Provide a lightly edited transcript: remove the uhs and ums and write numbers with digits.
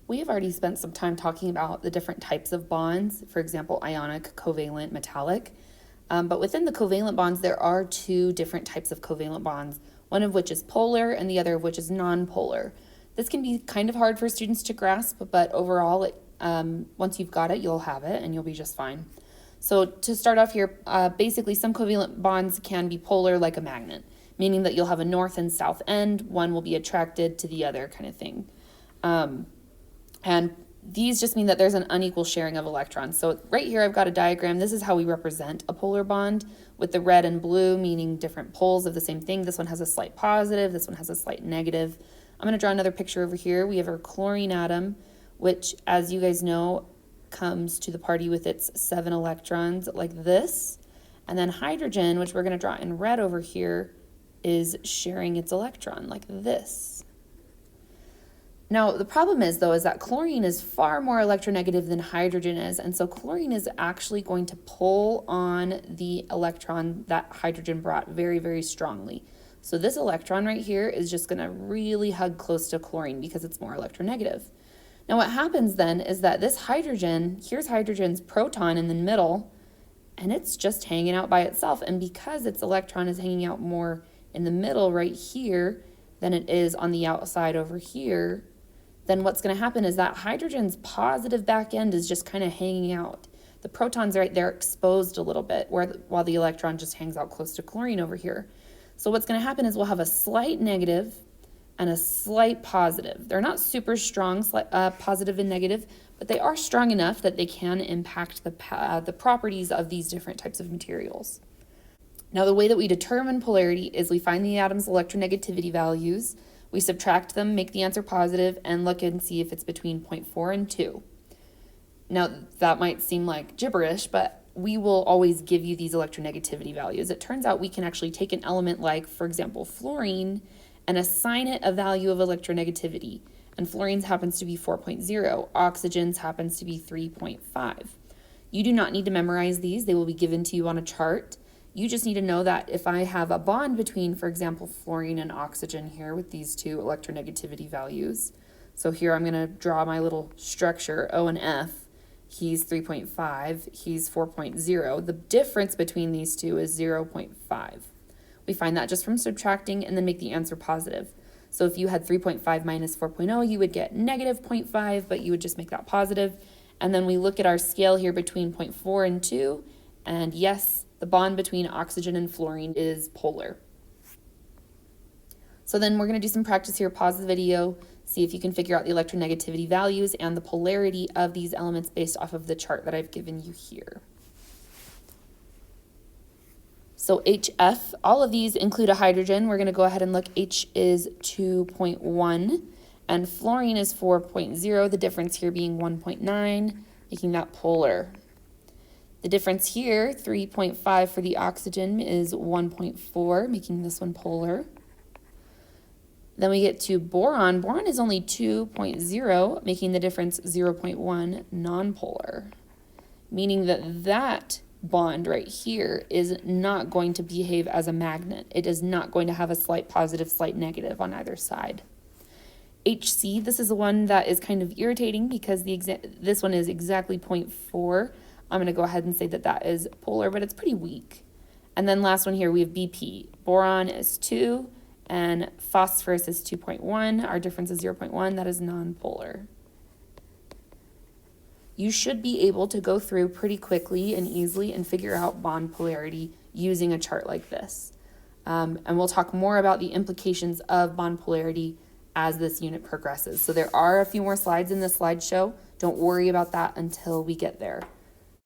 We have already spent some time talking about the different types of bonds, for example, ionic, covalent, metallic. But within the covalent bonds, there are two different types of covalent bonds, one of which is polar and the other of which is nonpolar. This can be kind of hard for students to grasp, but overall, once you've got it, you'll have it and you'll be just fine. So to start off here, basically some covalent bonds can be polar like a magnet, meaning that you'll have a north and south end, one will be attracted to the other kind of thing. And these just mean that there's an unequal sharing of electrons. So right here I've got a diagram. This is how we represent a polar bond, with the red and blue meaning different poles of the same thing. This one has a slight positive, this one has a slight negative. I'm going to draw another picture over here. We have our chlorine atom, which, as you guys know, comes to the party with its 7 electrons like this. And then hydrogen, which we're going to draw in red over here, is sharing its electron like this. Now, the problem is, though, is that chlorine is far more electronegative than hydrogen is, and so chlorine is actually going to pull on the electron that hydrogen brought very, very strongly. So this electron right here is just going to really hug close to chlorine because it's more electronegative. Now, what happens then is that this hydrogen, here's hydrogen's proton in the middle, and it's just hanging out by itself, and because its electron is hanging out more in the middle right here than it is on the outside over here, then what's going to happen is that hydrogen's positive back end is just kind of hanging out. The protons right there exposed a little bit, while the electron just hangs out close to chlorine over here. So what's going to happen is we'll have a slight negative and a slight positive. They're not super strong, positive and negative, but they are strong enough that they can impact the properties of these different types of materials. Now, the way that we determine polarity is we find the atom's electronegativity values, we subtract them, make the answer positive, and look and see if it's between 0.4 and 2. Now, that might seem like gibberish, but we will always give you these electronegativity values. It turns out we can actually take an element like, for example, fluorine, and assign it a value of electronegativity. And fluorine's happens to be 4.0, oxygen's happens to be 3.5. You do not need to memorize these. They will be given to you on a chart. You just need to know that if I have a bond between, for example, fluorine and oxygen here with these two electronegativity values. So here I'm going to draw my little structure, O and F. He's 3.5, he's 4.0. The difference between these two is 0.5. We find that just from subtracting and then make the answer positive. So if you had 3.5 minus 4.0, you would get negative 0.5, but you would just make that positive. And then we look at our scale here between 0.4 and 2, and yes, the bond between oxygen and fluorine is polar. So then we're going to do some practice here. Pause the video, see if you can figure out the electronegativity values and the polarity of these elements based off of the chart that I've given you here. So HF, all of these include a hydrogen. We're going to go ahead and look. H is 2.1 and fluorine is 4.0, the difference here being 1.9, making that polar. The difference here, 3.5 for the oxygen, is 1.4, making this one polar. Then we get to boron. Boron is only 2.0, making the difference 0.1 nonpolar, meaning that bond right here is not going to behave as a magnet. It is not going to have a slight positive, slight negative on either side. HC, this is the one that is kind of irritating because this one is exactly 0.4. I'm going to go ahead and say that is polar, but it's pretty weak. And then last one here, we have BP. Boron is 2, and phosphorus is 2.1. Our difference is 0.1. That is nonpolar. You should be able to go through pretty quickly and easily and figure out bond polarity using a chart like this. And we'll talk more about the implications of bond polarity as this unit progresses. So there are a few more slides in this slideshow. Don't worry about that until we get there.